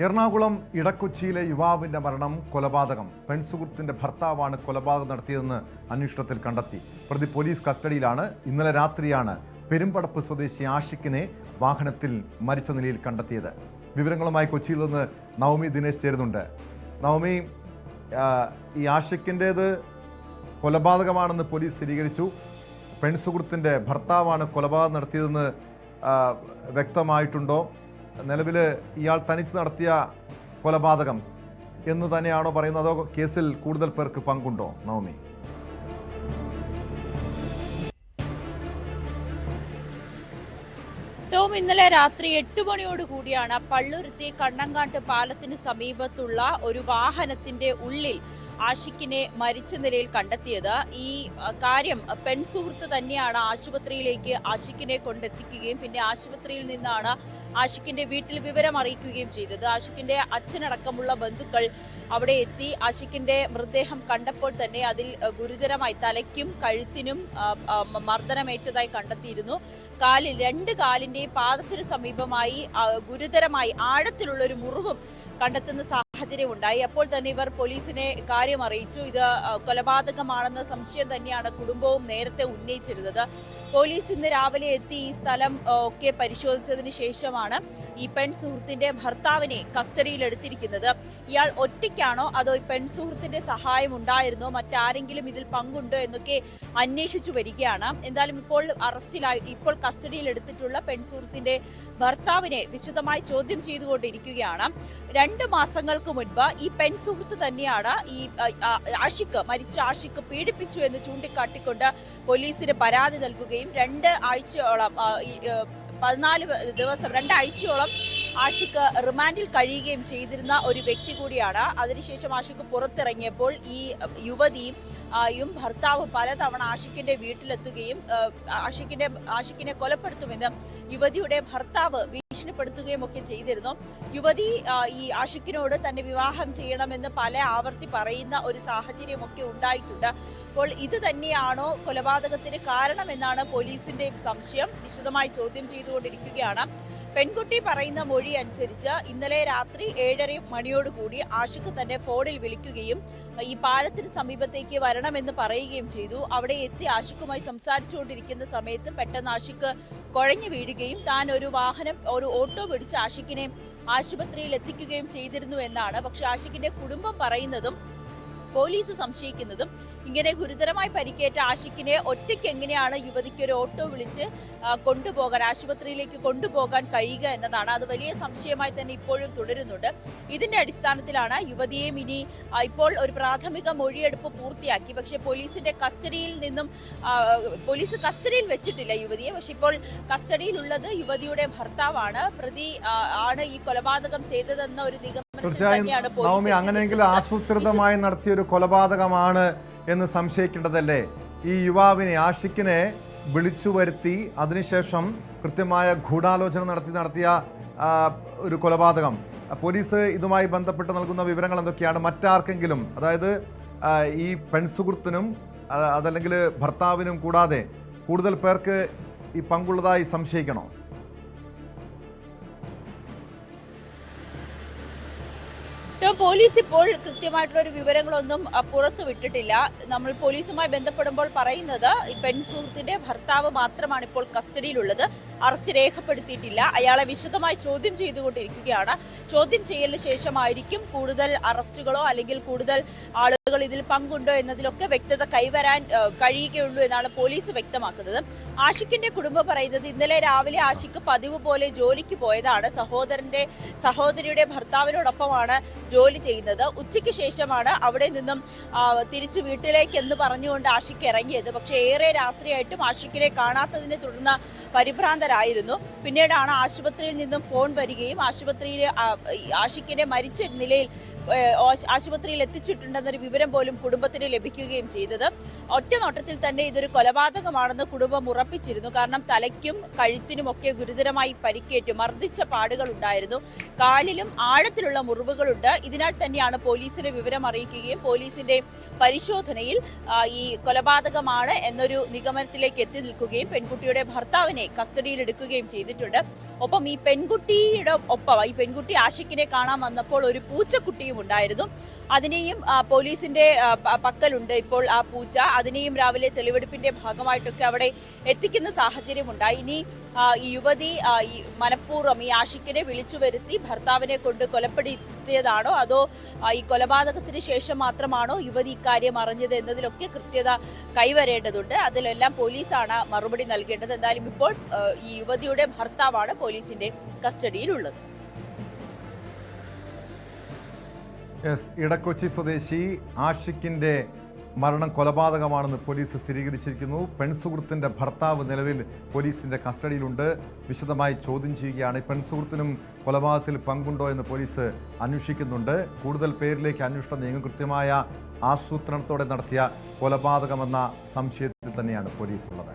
എറണാകുളം ഇടക്കൊച്ചിയിലെ യുവാവിന്റെ മരണം കൊലപാതകം. പെൺസുഹൃത്തിന്റെ ഭർത്താവാണ് കൊലപാതകം നടത്തിയതെന്ന് അന്വേഷണത്തിൽ കണ്ടെത്തി. പ്രതി പോലീസ് കസ്റ്റഡിയിലാണ്. ഇന്നലെ രാത്രിയാണ് പെരുമ്പടപ്പ് സ്വദേശി ആഷിഖിനെ വാഹനത്തിൽ മരിച്ച നിലയിൽ കണ്ടെത്തിയത്. വിവരങ്ങളുമായി കൊച്ചിയിൽ നിന്ന് നവമി ദിനേശ് ചേരുന്നുണ്ട്. നവമി, ഈ ആഷിഖിൻ്റേത് കൊലപാതകമാണെന്ന് പോലീസ് സ്ഥിരീകരിച്ചു. പെൺസുഹൃത്തിന്റെ ഭർത്താവാണ് കൊലപാതകം നടത്തിയതെന്ന് വ്യക്തമായിട്ടുണ്ടോ? നിലവിൽ ഇയാൾ തനിച്ച് നടത്തിയ കൊലപാതകം എന്ന് തന്നെയാണോ പറയുന്നത്, അതോ കേസിൽ കൂടുതൽ പേർക്ക് പങ്കുണ്ടോ? നവമി, ഇന്നലെ രാത്രി 8 മണിയോടുകൂടിയാണ് പള്ളുരുത്തി കണ്ണങ്കാട്ട് പാലത്തിന് സമീപത്തുള്ള ഒരു വാഹനത്തിന്റെ ഉള്ളിൽ ആഷിഖിനെ മരിച്ച നിലയിൽ കണ്ടെത്തിയത്. ഈ കാര്യം പെൺസുഹൃത്ത് തന്നെയാണ് ആശുപത്രിയിലേക്ക് ആഷിഖിനെ കൊണ്ടെത്തിക്കുകയും പിന്നെ ആശുപത്രിയിൽ നിന്നാണ് ആഷിഖിന്റെ വീട്ടിൽ വിവരം അറിയിക്കുകയും ചെയ്തത്. ആഷിഖിന്റെ അച്ഛനടക്കമുള്ള ബന്ധുക്കൾ അവിടെ എത്തി ആഷിഖിന്റെ മൃതദേഹം കണ്ടപ്പോൾ തന്നെ അതിൽ ഗുരുതരമായി തലയ്ക്കും കഴുത്തിനും മർദ്ദനമേറ്റതായി കണ്ടെത്തിയിരുന്നു. രണ്ട് കാലിന്റെയും പാദത്തിന് സമീപമായി ഗുരുതരമായി ആഴത്തിലുള്ള ഒരു മുറിവും കണ്ടെത്തുന്ന സാഹചര്യം ഉണ്ടായി. അപ്പോൾ തന്നെ ഇവർ പോലീസിനെ കാര്യം അറിയിച്ചു. ഇത് കൊലപാതകമാണെന്ന സംശയം തന്നെയാണ് കുടുംബവും നേരത്തെ ഉന്നയിച്ചിരുന്നത്. പോലീസ് ഇന്ന് രാവിലെ എത്തി ഈ സ്ഥലം ഒക്കെ പരിശോധിച്ചതിന് ശേഷമാണ് ഈ പെൺസുഹൃത്തിന്റെ ഭർത്താവിനെ കസ്റ്റഡിയിലെടുത്തിരിക്കുന്നത്. ഇയാൾ ഒറ്റയ്ക്കാണോ അതോ ഈ പെൺസുഹൃത്തിന്റെ സഹായം ഉണ്ടായിരുന്നോ, മറ്റാരെങ്കിലും ഇതിൽ പങ്കുണ്ടോ എന്നൊക്കെ അന്വേഷിച്ചു വരികയാണ്. എന്തായാലും ഇപ്പോൾ കസ്റ്റഡിയിലെടുത്തിട്ടുള്ള പെൺസുഹൃത്തിന്റെ ഭർത്താവിനെ വിശദമായി ചോദ്യം ചെയ്തുകൊണ്ടിരിക്കുകയാണ്. 2 മാസങ്ങൾക്ക് മുൻപ് ഈ പെൺസുഹൃത്ത് തന്നെയാണ് ഈ മരിച്ച ആഷിഖ് പീഡിപ്പിച്ചു എന്ന് ചൂണ്ടിക്കാട്ടിക്കൊണ്ട് പോലീസിന് പരാതി നൽകുകയും 2 ആഴ്ചയോളം ആഷിഖ് റിമാൻഡിൽ കഴിയുകയും ചെയ്തിരുന്ന ഒരു വ്യക്തി കൂടിയാണ്. അതിനുശേഷം ആഷിഖ് പുറത്തിറങ്ങിയപ്പോൾ ഈ യുവതിയും ഭർത്താവും പലതവണ ആഷിഖിന്റെ വീട്ടിലെത്തുകയും ആഷിഖിനെ കൊലപ്പെടുത്തുമെന്ന് യുവതിയുടെ ഭർത്താവ് ഭീഷണിപ്പെടുത്തുകയും ഒക്കെ ചെയ്തിരുന്നു. യുവതി ഈ ആഷിഖിനോട് തന്നെ വിവാഹം ചെയ്യണമെന്ന് പല ആവർത്തി പറയുന്ന ഒരു സാഹചര്യമൊക്കെ ഉണ്ടായിട്ടുണ്ട്. അപ്പോൾ ഇത് തന്നെയാണോ കൊലപാതകത്തിന് കാരണമെന്നാണ് പോലീസിന്റെ സംശയം. വിശദമായി ചോദ്യം ചെയ്തുകൊണ്ടിരിക്കുകയാണ്. പെൺകുട്ടി പറയുന്ന മൊഴി അനുസരിച്ച് ഇന്നലെ രാത്രി 7:30 മണിയോടുകൂടി ആഷിഖ് തന്നെ ഫോണിൽ വിളിക്കുകയും ഈ പാലത്തിന് സമീപത്തേക്ക് വരണമെന്ന് പറയുകയും ചെയ്തു. അവിടെ എത്തി ആഷിഖുമായി സംസാരിച്ചുകൊണ്ടിരിക്കുന്ന സമയത്ത് പെട്ടെന്ന് ആഷിഖ് കുഴഞ്ഞു വീഴുകയും താൻ ഒരു ഓട്ടോ പിടിച്ച് ആഷിഖിനെ ആശുപത്രിയിൽ എത്തിക്കുകയും ചെയ്തിരുന്നു എന്നാണ്. പക്ഷെ ആഷിഖിന്റെ കുടുംബം പറയുന്നതും പോലീസ് സംശയിക്കുന്നതും ഇങ്ങനെ ഗുരുതരമായി പരിക്കേറ്റ ആഷിഖിനെ ഒറ്റയ്ക്ക് എങ്ങനെയാണ് യുവതിക്ക് ഒരു ഓട്ടോ വിളിച്ച് ആശുപത്രിയിലേക്ക് കൊണ്ടുപോകാൻ കഴിയുക എന്നതാണ്. അത് വലിയ സംശയമായി തന്നെ ഇപ്പോഴും തുടരുന്നുണ്ട്. ഇതിന്റെ അടിസ്ഥാനത്തിലാണ് യുവതിയെയും ഇപ്പോൾ ഒരു പ്രാഥമിക മൊഴിയെടുപ്പ് പൂർത്തിയാക്കി. പക്ഷേ പോലീസിന്റെ പോലീസ് കസ്റ്റഡിയിൽ വെച്ചിട്ടില്ല യുവതിയെ. പക്ഷെ ഇപ്പോൾ കസ്റ്റഡിയിലുള്ളത് യുവതിയുടെ ഭർത്താവാണ്. പ്രതി ആണ് ഈ കൊലപാതകം ചെയ്തതെന്ന ഒരു തീർച്ചയായും അങ്ങനെയെങ്കിൽ ആസൂത്രിതമായി നടത്തിയ ഒരു കൊലപാതകമാണ് എന്ന് സംശയിക്കേണ്ടതല്ലേ? ഈ യുവാവിനെ ആഷിഖിനെ വിളിച്ചു വരുത്തി അതിനുശേഷം കൃത്യമായ ഗൂഢാലോചന നടത്തിയ ഒരു കൊലപാതകം. പോലീസ് ഇതുമായി ബന്ധപ്പെട്ട് നൽകുന്ന വിവരങ്ങൾ എന്തൊക്കെയാണ്? മറ്റാർക്കെങ്കിലും, അതായത് ഈ പെൺസുഹൃത്തിനും അതല്ലെങ്കിൽ ഭർത്താവിനും കൂടാതെ കൂടുതൽ പേർക്ക് ഈ പങ്കുള്ളതായി സംശയിക്കണോ? പോലീസ് ഇപ്പോൾ കൃത്യമായിട്ടുള്ള ഒരു വിവരങ്ങളൊന്നും പുറത്തു വിട്ടിട്ടില്ല. നമ്മൾ പോലീസുമായി ബന്ധപ്പെടുമ്പോൾ പറയുന്നത് പെൺസുഹൃത്തിന്റെ ഭർത്താവ് മാത്രമാണ് ഇപ്പോൾ കസ്റ്റഡിയിലുള്ളത്. അറസ്റ്റ് രേഖപ്പെടുത്തിയിട്ടില്ല. അയാളെ വിശദമായി ചോദ്യം ചെയ്തുകൊണ്ടിരിക്കുകയാണ്. ചോദ്യം ചെയ്യലിന് ശേഷമായിരിക്കും കൂടുതൽ അറസ്റ്റുകളോ അല്ലെങ്കിൽ കൂടുതൽ ആളുകൾ ഇതിൽ പങ്കുണ്ടോ എന്നതിലൊക്കെ വ്യക്തത കൈവരാൻ കഴിയുകയുള്ളൂ എന്നാണ് പോലീസ് വ്യക്തമാക്കുന്നത്. ആഷിഖിന്റെ കുടുംബം പറയുന്നത് ഇന്നലെ രാവിലെ ആഷിഖ് പതിവ് പോലെ ജോലിക്ക് പോയതാണ്. സഹോദരിയുടെ ഭർത്താവിനോടൊപ്പമാണ് ജോലി ചെയ്യുന്നത്. ഉച്ചയ്ക്ക് ശേഷമാണ് അവിടെ നിന്നും തിരിച്ചു വീട്ടിലേക്ക് എന്ന് പറഞ്ഞുകൊണ്ട് ആഷിഖ് ഇറങ്ങിയത്. പക്ഷേ ഏറെ രാത്രിയായിട്ടും ആഷിഖിനെ കാണാത്തതിനെ തുടർന്ന് പരിഭ്രാന്തരായിരുന്നു. പിന്നീടാണ് ആശുപത്രിയിൽ നിന്നും ഫോൺ വരികയും ആഷിഖിനെ മരിച്ച നിലയിൽ ആശുപത്രിയിൽ എത്തിച്ചിട്ടുണ്ടെന്നൊരു വിവരം പോലും കുടുംബത്തിന് ലഭിക്കുകയും ചെയ്തത്. ഒറ്റ നോട്ടത്തിൽ തന്നെ ഇതൊരു കൊലപാതകമാണെന്ന് കുടുംബം ഉറപ്പിച്ചിരുന്നു. കാരണം തലയ്ക്കും കഴുത്തിനുമൊക്കെ ഗുരുതരമായി പരിക്കേറ്റു മർദ്ദിച്ച പാടുകൾ ഉണ്ടായിരുന്നു. കാലിലും ആഴത്തിലുള്ള മുറിവുകളുണ്ട്. ഇതിനാൽ തന്നെയാണ് പോലീസിനെ വിവരം അറിയിക്കുകയും പോലീസിന്റെ പരിശോധനയിൽ ഈ കൊലപാതകമാണ് എന്നൊരു നിഗമനത്തിലേക്ക് എത്തി നിൽക്കുകയും പെൺകുട്ടിയുടെ ഭർത്താവിനെ കസ്റ്റഡിയിൽ എടുക്കുകയും ചെയ്തിട്ടുണ്ട്. ഒപ്പം ഈ പെൺകുട്ടിയുടെ ഒപ്പം ഈ പെൺകുട്ടി ആഷിഖിനെ കാണാൻ വന്നപ്പോൾ ഒരു പൂച്ചക്കുട്ടിയും ഉണ്ടായിരുന്നു. അതിനെയും പോലീസിന്റെ പക്കലുണ്ട് ഇപ്പോൾ ആ പൂച്ച. അതിനെയും രാവിലെ തെളിവെടുപ്പിന്റെ ഭാഗമായിട്ടൊക്കെ അവിടെ എത്തിക്കുന്ന സാഹചര്യമുണ്ടായി. ഇനി ഈ യുവതി ഈ മനഃപൂർവ്വം ഈ ആഷിഖിനെ വിളിച്ചു വരുത്തി ഭർത്താവിനെ കൊണ്ട് കൊലപ്പെടുത്തിയതാണോ അതോ ഈ കൊലപാതകത്തിന് ശേഷം മാത്രമാണോ യുവതി ഇക്കാര്യം അറിഞ്ഞത് എന്നതിലൊക്കെ കൃത്യത കൈവരേണ്ടതുണ്ട്. അതിലെല്ലാം പോലീസാണ് മറുപടി നൽകേണ്ടത്. എന്തായാലും ഇപ്പോൾ ഈ യുവതിയുടെ ഭർത്താവാണ് പോലീസിന്റെ കസ്റ്റഡിയിലുള്ളത്. ഇടക്കൊച്ചി സ്വദേശി ആഷിഖിന്റെ മരണം കൊലപാതകമാണെന്ന് പോലീസ് സ്ഥിരീകരിച്ചിരിക്കുന്നു. പെൺസുഹൃത്തിന്റെ ഭർത്താവ് നിലവിൽ പോലീസിന്റെ കസ്റ്റഡിയിലുണ്ട്. വിശദമായി ചോദ്യം ചെയ്യുകയാണ്. പെൺസുഹൃത്തിനും കൊലപാതകത്തിൽ പങ്കുണ്ടോ എന്ന് പോലീസ് അന്വേഷിക്കുന്നുണ്ട്. കൂടുതൽ പേരിലേക്ക് അന്വേഷണം നീങ്ങും. കൃത്യമായ ആസൂത്രണത്തോടെ നടത്തിയ കൊലപാതകമെന്ന സംശയത്തിൽ തന്നെയാണ് പോലീസ് ഉള്ളത്.